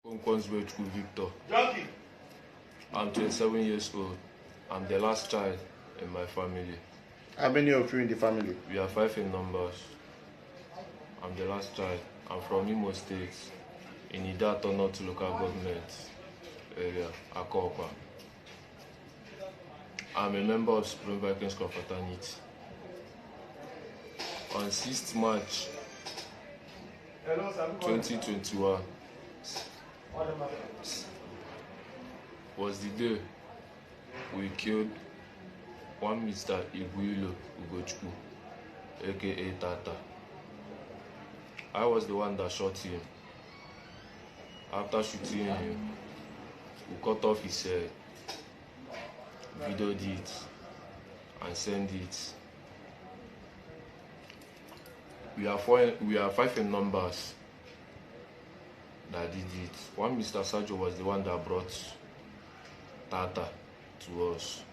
Nzubechukwu Victor. I'm 27 years old. I'm the last child in my family. How many of you in the family? We are 5 in numbers. I'm the last child. I'm from Imo State, in Idato North local government area, Akopa. I'm a member of Supreme Vikings Confraternity. On 6th March 2021 was the day we killed one Mr. Nzubechukwu, aka Tata. I was the one that shot him. After shooting him, we cut off his head, videoed it, and sent it. We are 5 in numbers that did it. One Mr. Sajo was the one that brought Tata to us.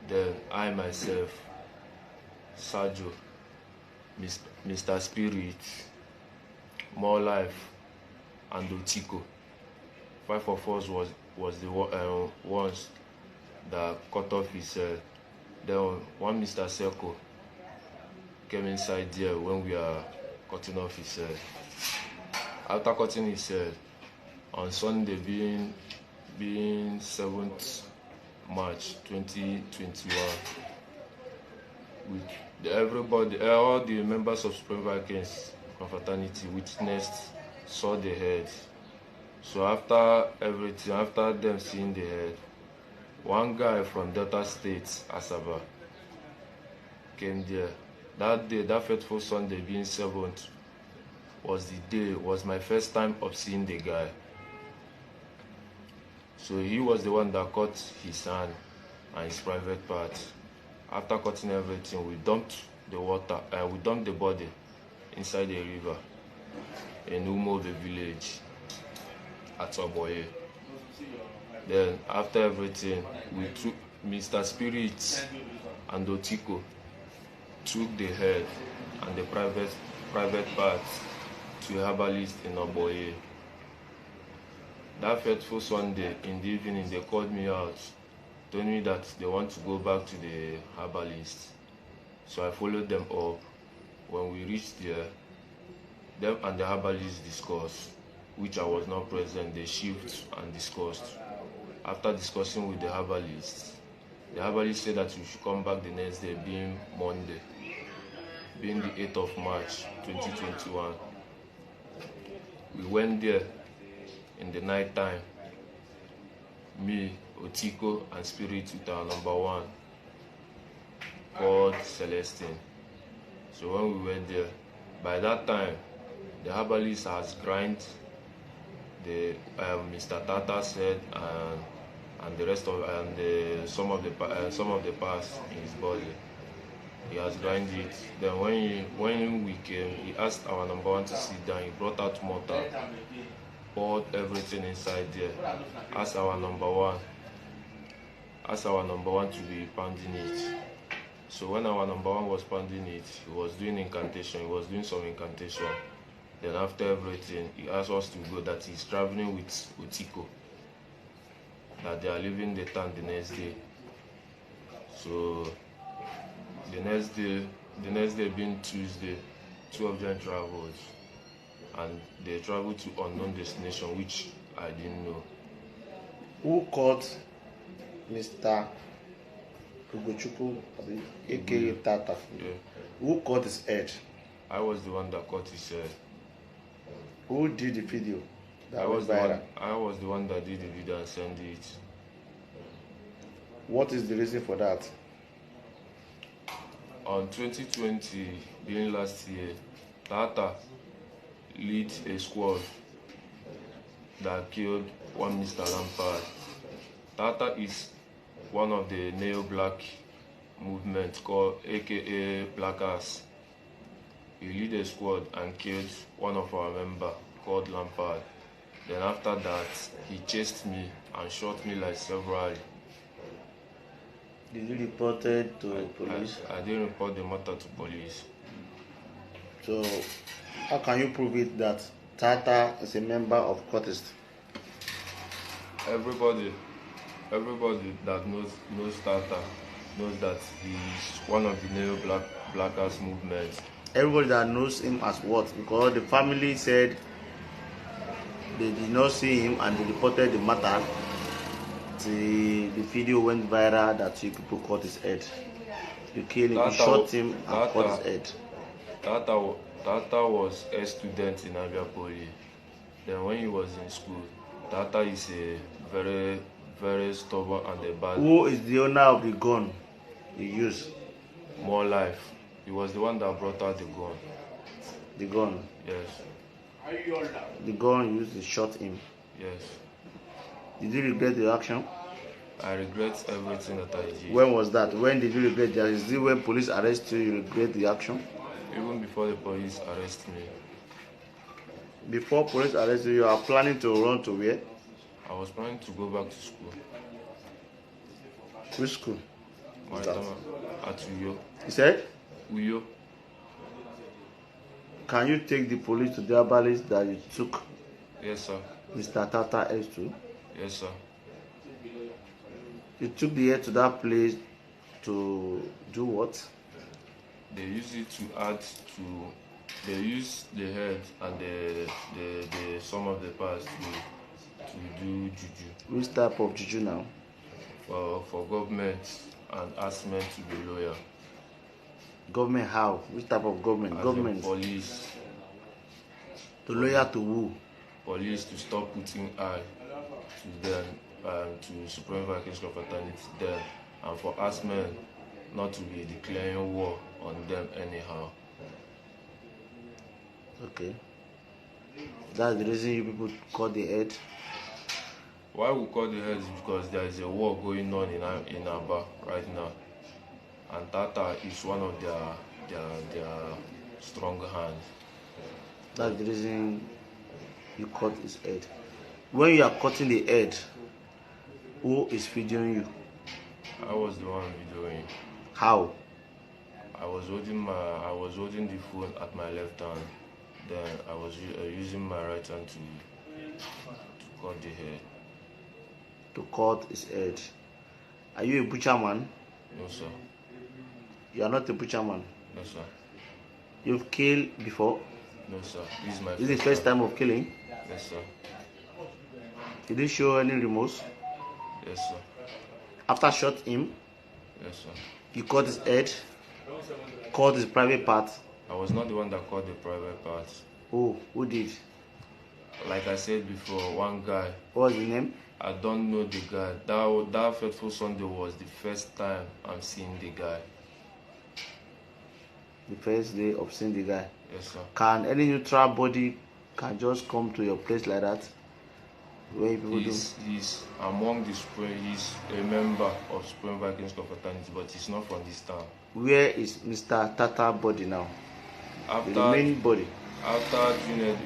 Then I myself, Sajo, Mr. Spirit, More Life, and Otiko. 5 of us was the ones that cut off his head. Then one Mr. Seko came inside there when we are cutting off his head. After cutting his head, on Sunday being 7th March 2021, all the members of Supreme Vikings Confraternity witnessed, saw the head. So after everything, after them seeing the head, one guy from Delta State, Asaba, came there. That day, that fateful Sunday being 7th, was my first time of seeing the guy. So he was the one that cut his hand and his private part. After cutting everything, we dumped the body inside the river in Umo, the village at Oboye. Then after everything, we took Mr. Spirit and Otiko took the head and the private part to a herbalist in Oboye. That fateful Sunday in the evening, they called me out, told me that they want to go back to the herbalist. So I followed them up. When we reached there, them and the herbalist discussed, which I was not present. They shift and discussed. After discussing with the herbalist said that we should come back the next day, being Monday, being the 8th of March 2021. We went there in the night time, me, Otiko, and Spirit with our number 1 called Celestine. So when we went there, by that time, the herbalist has grind the Mr. Tata's head and the rest of some of the parts in his body. He has grind it. Then when we came, he asked our number 1 to sit down. He brought out mortar, poured everything inside there. Asked our number 1 to be pounding it. So when our number 1 was pounding it, he was doing incantation. He was doing some incantation. Then after everything, he asked us to go, that he's traveling with Otiko, that they are leaving the town the next day. So the next day being Tuesday, 2 of them traveled, and they traveled to unknown destination, which I didn't know. Who caught Mr. Nzubechukwu, aka Tata? Yeah. Who caught his head? I was the one that caught his head. Who did the video? I was the one that did the video and sent it. What is the reason for that? On 2020, being last year, Tata leads a squad that killed one Mr. Lampard. Tata is one of the neo-black movement called aka Blackers. He lead a squad and killed one of our members called Lampard. Then after that, he chased me and shot me like severally. Did you report it to police? I didn't report the matter to police. So, how can you prove it that Tata is a member of cultist. Everybody that knows Tata knows that he's one of the neo-blackers movement. Everybody that knows him as what? Because the family said they did not see him and they reported the matter. The video went viral that you people cut his head. You killed him, you shot him and cut his head. Tata was a student in Abia Poly. Then when he was in school, Tata is a very, very stubborn and a bad. Who is the owner of the gun he used? More Life. He was the one that brought out the gun. The gun? Yes. The gun used to shot him? Yes. Did you regret the action? I regret everything that I did. When was that? When did you regret the action? Is it when police arrest you, you regret the action? Even before the police arrest me. Before police arrest you, you are planning to run to where? I was planning to go back to school. Which school? At Uyo. You said? Uyo. Can you take the police to the herbalist that you took? Yes, sir. Mr. Tata S to? Yes, sir. You took the head to that place to do what? They use it to add to. They use the head and the some of the parts to do juju. Which type of juju now? For government and ask men to be loyal. Government how? Which type of government? As government. Police. To loyal to who? Police to stop putting eye to them, to Supreme Vice Fraternity them, and for us men not to be declaring war on them anyhow. Okay. That's the reason you people cut the head? Why we cut the head is because there is a war going on in Aba right now. And Tata is one of their strong hands. That's the reason you cut his head. When you are cutting the head, who is feeding you? I was the one videoing. How? I was holding the phone at my left hand. Then I was using my right hand to cut the head. To cut his head. Are you a butcher man? No, sir. You are not a butcher man? No, sir. You've killed before? No, sir. This is my This is the first time of killing? Yes, sir. Did you show any remorse? Yes, sir. After shot him, Yes, sir. you cut his head, cut his private part. I was not the one that cut the private parts. Who did? Like I said before, one guy. What was the name? I don't know the guy. That fateful Sunday was the first time I'm seeing the guy. The first day of seeing the guy. Yes, sir. Can any neutral body can just come to your place like that? Where people He's among the Supreme. He's a member of Supreme Vikings Fraternity, but he's not from this town. Where is Mr. Tata body now? After the main body. After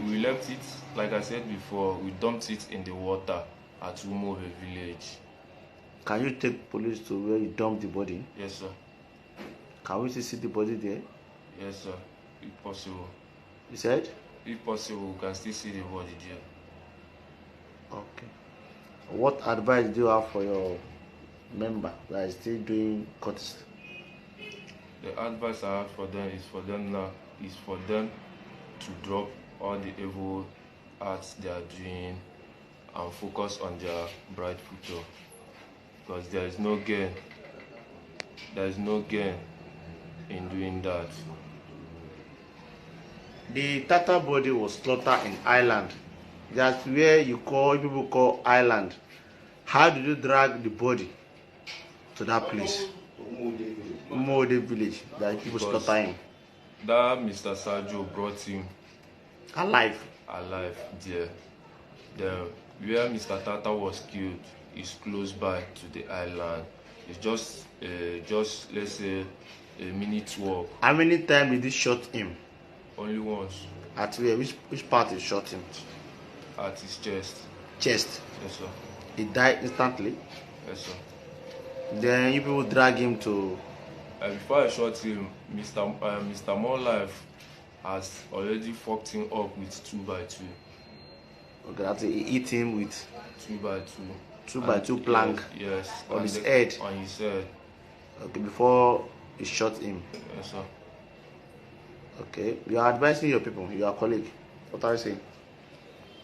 we left it, like I said before, we dumped it in the water at Umove village. Can you take police to where you dumped the body? Yes, sir. Can we see the body there? Yes, sir. If possible. You said? If possible, we can still see the body there. Okay. What advice do you have for your member that is still doing cuts? The advice I have for them is for them to drop all the evil acts they are doing and focus on their bright future. Because there is no gain. There is no gain in doing that. The Tata body was slaughtered in Ireland. That's where people call Ireland. How did you drag the body to that place? Umode village that people slaughter him. That Mr. Sergio brought him alive there. Then where Mr. Tata was killed is close by to the island. It's just let's say a minute walk. How many times did he shot him? Only once. At where? Which part he shot him? At his chest. Chest? Yes, sir. He died instantly? Yes, sir. Then you people drag him to... Before I shot him, Mr. More Life has already fucked him up with 2x2. Okay, that's it. He hit him with 2x2. 2x2 plank. Yes. On his head. On his head. Okay, before he shot him. Yes, sir. Okay, you are advising your people, your colleague. What are you saying?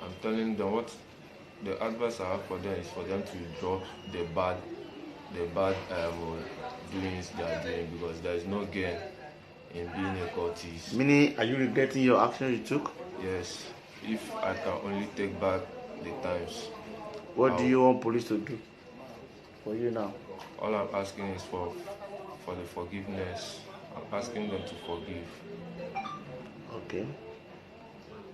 I'm telling them what the advice I have for them is for them to drop the bad doings they are doing, because there is no gain in being a cultist. Meaning, are you regretting your action you took? Yes, if I can only take back the times. What do you want police to do for you now? All I'm asking is for the forgiveness. I'm asking them to forgive. Okay.